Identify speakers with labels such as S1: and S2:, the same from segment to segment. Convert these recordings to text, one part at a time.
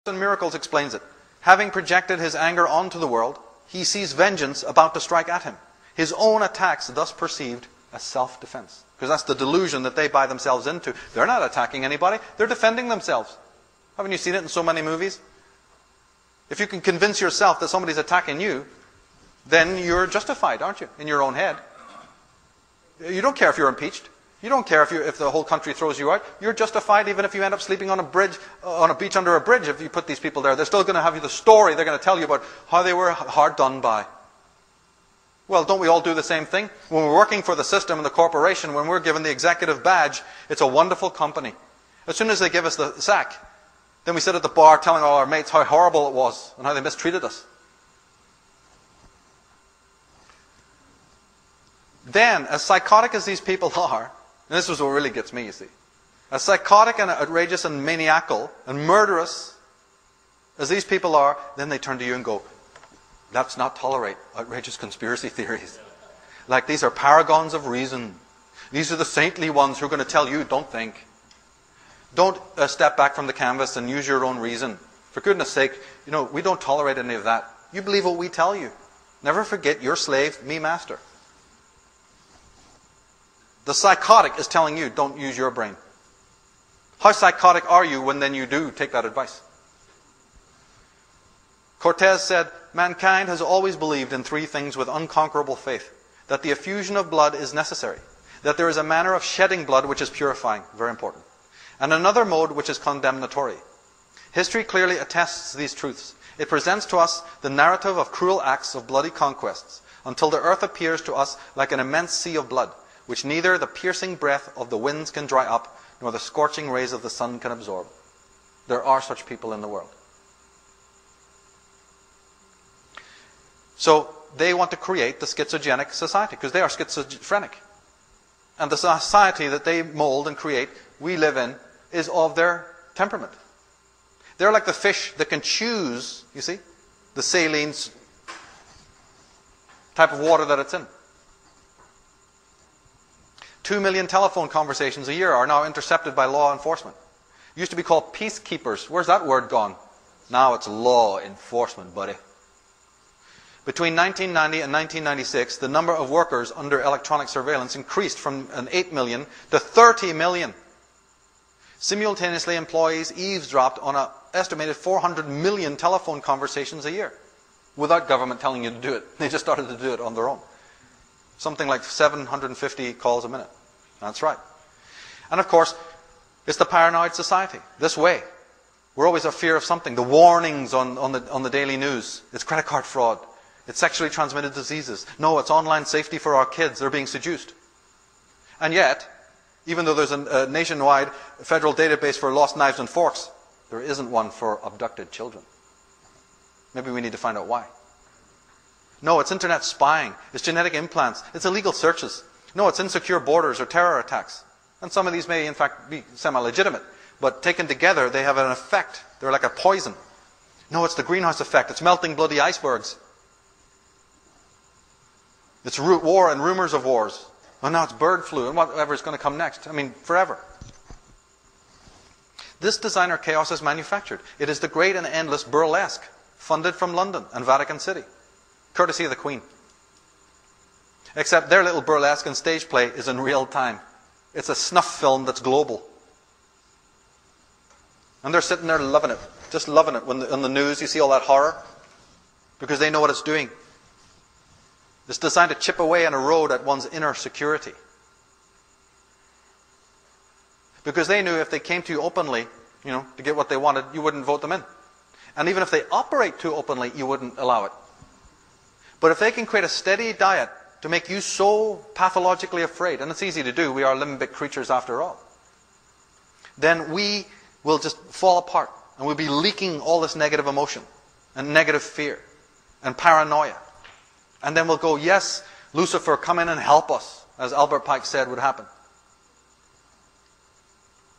S1: in Miracles explains it. Having projected his anger onto the world, he sees vengeance about to strike at him. His own attacks thus perceived as self-defense. Because that's the delusion that they buy themselves into. They're not attacking anybody, they're defending themselves. Haven't you seen it in so many movies? If you can convince yourself that somebody's attacking you, then you're justified, aren't you, in your own head? You don't care if you're impeached. You don't care if the whole country throws you out. You're justified even if you end up sleeping on a bridge, on a beach under a bridge. If you put these people there, they're still going to have you the story. They're going to tell you about how they were hard done by. Well, don't we all do the same thing? When we're working for the system and the corporation, when we're given the executive badge, it's a wonderful company. As soon as they give us the sack, then we sit at the bar telling all our mates how horrible it was and how they mistreated us. Then, as psychotic as these people are, and this is what really gets me, you see, as psychotic and outrageous and maniacal and murderous as these people are, then they turn to you and go, let's not tolerate outrageous conspiracy theories. Like, these are paragons of reason. These are the saintly ones who are going to tell you, don't think. Don't step back from the canvas and use your own reason. For goodness sake, we don't tolerate any of that. You believe what we tell you. Never forget, your slave, me master. The psychotic is telling you, don't use your brain. How psychotic are you when then you do take that advice? Cortez said, mankind has always believed in three things with unconquerable faith. That the effusion of blood is necessary. That there is a manner of shedding blood which is purifying, very important. And another mode which is condemnatory. History clearly attests these truths. It presents to us the narrative of cruel acts of bloody conquests, until the earth appears to us like an immense sea of blood, which neither the piercing breath of the winds can dry up, nor the scorching rays of the sun can absorb. There are such people in the world. So they want to create the schizogenic society, because they are schizophrenic. And the society that they mold and create, we live in, is of their temperament. They're like the fish that can choose, you see, the saline type of water that it's in. 2 million telephone conversations a year are now intercepted by law enforcement. It used to be called peacekeepers. Where's that word gone? Now it's law enforcement, buddy. Between 1990 and 1996, the number of workers under electronic surveillance increased from 8 million to 30 million. Simultaneously, employees eavesdropped on an estimated 400 million telephone conversations a year without government telling you to do it. They just started to do it on their own. Something like 750 calls a minute. That's right. And of course, it's the paranoid society. This way. We're always a fear of something. The warnings on the daily news. It's credit card fraud. It's sexually transmitted diseases. No, it's online safety for our kids. They're being seduced. And yet, even though there's a nationwide federal database for lost knives and forks, there isn't one for abducted children. Maybe we need to find out why. No, it's internet spying. It's genetic implants. It's illegal searches. No, it's insecure borders or terror attacks. And some of these may in fact be semi-legitimate. But taken together, they have an effect. They're like a poison. No, it's the greenhouse effect. It's melting bloody icebergs. It's war and rumors of wars. And now it's bird flu and whatever is going to come next. I mean, forever. This designer chaos is manufactured. It is the great and endless burlesque, funded from London and Vatican City. Courtesy of the Queen. Except their little burlesque and stage play is in real time. It's a snuff film that's global. And they're sitting there loving it. Just loving it. When on the news you see all that horror. Because they know what it's doing. It's designed to chip away and erode at one's inner security. Because they knew if they came to you openly, to get what they wanted, you wouldn't vote them in. And even if they operate too openly, you wouldn't allow it. But if they can create a steady diet to make you so pathologically afraid, and it's easy to do, we are limbic creatures after all, then we will just fall apart and we'll be leaking all this negative emotion and negative fear and paranoia. And then we'll go, yes, Lucifer, come in and help us, as Albert Pike said would happen.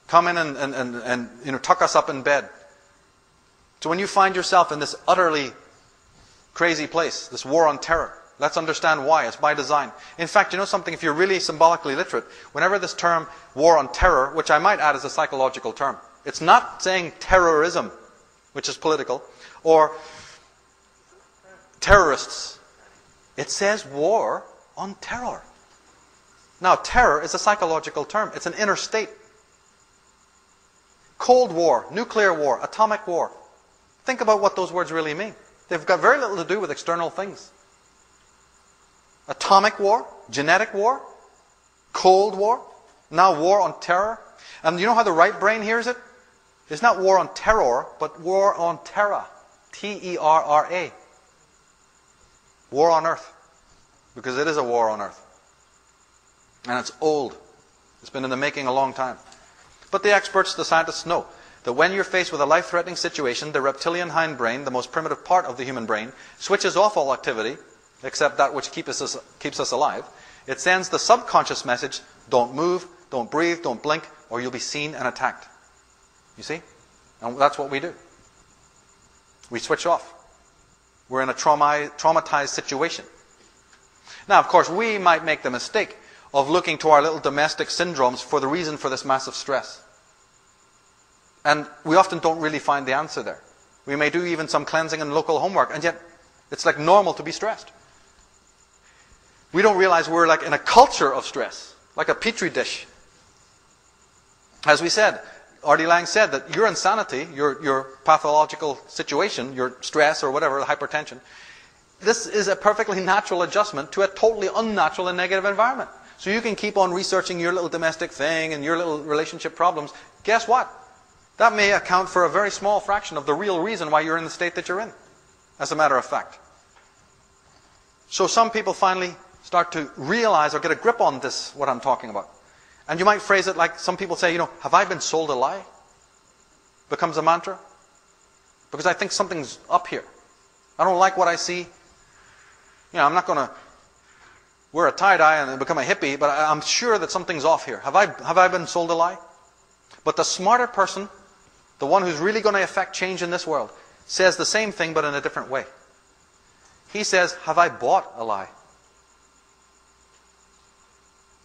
S1: Come in and tuck us up in bed. So when you find yourself in this utterly crazy place, this war on terror, let's understand why. It's by design. In fact, you know something? If you're really symbolically literate, whenever this term war on terror, which I might add is a psychological term, it's not saying terrorism. which is political, or terrorists. It says war on terror. Now, terror is a psychological term. It's an inner state. Cold War, nuclear war, atomic war. Think about what those words really mean. They've got very little to do with external things. Atomic war, genetic war, Cold War, now war on terror. And you know how the right brain hears it? It's not war on terror, but war on terra. T-E-R-R-A. War on earth. Because it is a war on earth. And it's old. It's been in the making a long time. But the experts, the scientists know that when you're faced with a life-threatening situation, the reptilian hindbrain, the most primitive part of the human brain, switches off all activity, except that which keeps us alive. It sends the subconscious message, don't move, don't breathe, don't blink, or you'll be seen and attacked. You see? And that's what we do. We switch off. We're in a traumatized situation. Now, of course, we might make the mistake of looking to our little domestic syndromes for the reason for this massive stress. And we often don't really find the answer there. We may do even some cleansing and local homework, and yet it's like normal to be stressed. We don't realize we're like in a culture of stress, like a petri dish. As we said, R.D. Laing said that your insanity, your pathological situation, your stress or whatever, hypertension, this is a perfectly natural adjustment to a totally unnatural and negative environment. So you can keep on researching your little domestic thing and your little relationship problems. Guess what? That may account for a very small fraction of the real reason why you're in the state that you're in, as a matter of fact. So some people finally start to realize or get a grip on this, what I'm talking about. And you might phrase it like some people say, have I been sold a lie? Becomes a mantra. Because I think something's up here. I don't like what I see. I'm not going to wear a tie-dye and become a hippie, but I'm sure that something's off here. Have I been sold a lie? But the smarter person, the one who's really going to affect change in this world, says the same thing but in a different way. He says, have I bought a lie?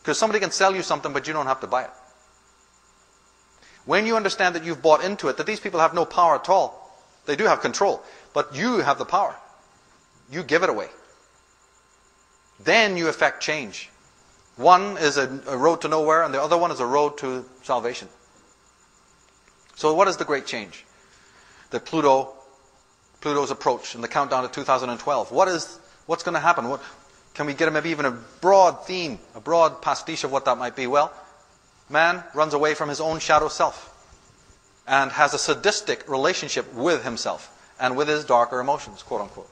S1: Because somebody can sell you something, but you don't have to buy it. When you understand that you've bought into it, that these people have no power at all, they do have control, but you have the power. You give it away. Then you affect change. One is a road to nowhere, and the other one is a road to salvation. So what is the great change? The Pluto's approach and the countdown to 2012. What's going to happen? Can we get maybe even a broad theme, a broad pastiche of what that might be? Well, man runs away from his own shadow self and has a sadistic relationship with himself and with his darker emotions, quote unquote.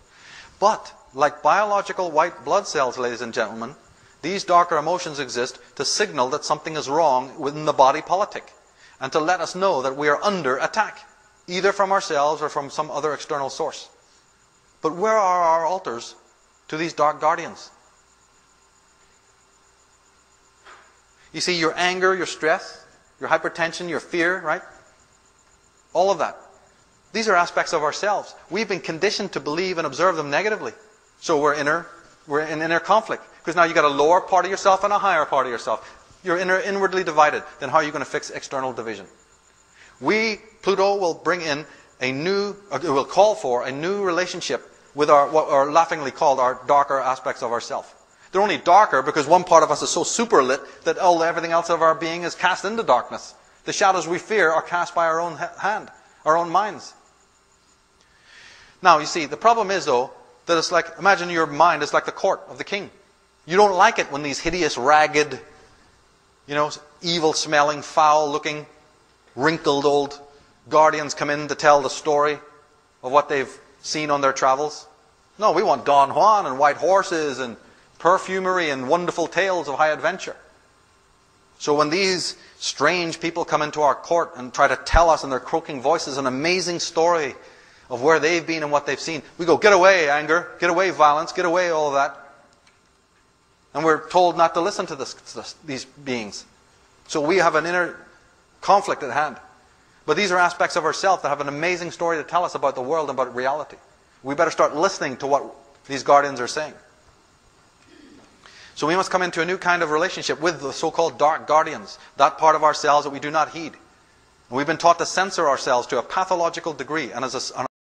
S1: But, like biological white blood cells, ladies and gentlemen, these darker emotions exist to signal that something is wrong within the body politic and to let us know that we are under attack, either from ourselves or from some other external source. But where are our altars to these dark guardians? You see, your anger, your stress, your hypertension, your fear, right? All of that. These are aspects of ourselves. We've been conditioned to believe and observe them negatively. So we're in inner conflict. Because now you've got a lower part of yourself and a higher part of yourself. You're inwardly divided. Then how are you going to fix external division? Pluto will bring in will call for a new relationship with what are laughingly called our darker aspects of ourself. They're only darker because one part of us is so super lit that everything else of our being is cast into darkness. The shadows we fear are cast by our own hand, our own minds. Now, you see, the problem is, though, that it's like, imagine your mind is like the court of the king. You don't like it when these hideous, ragged, evil-smelling, foul-looking, wrinkled old guardians come in to tell the story of what they've seen on their travels. No, we want Don Juan and white horses and perfumery and wonderful tales of high adventure. So when these strange people come into our court and try to tell us in their croaking voices an amazing story of where they've been and what they've seen, we go, get away anger, get away violence, get away all of that. And we're told not to listen to these beings. So we have an inner conflict at hand. But these are aspects of ourselves that have an amazing story to tell us about the world and about reality. We better start listening to what these guardians are saying. So we must come into a new kind of relationship with the so-called dark guardians, that part of ourselves that we do not heed. We've been taught to censor ourselves to a pathological degree, and as a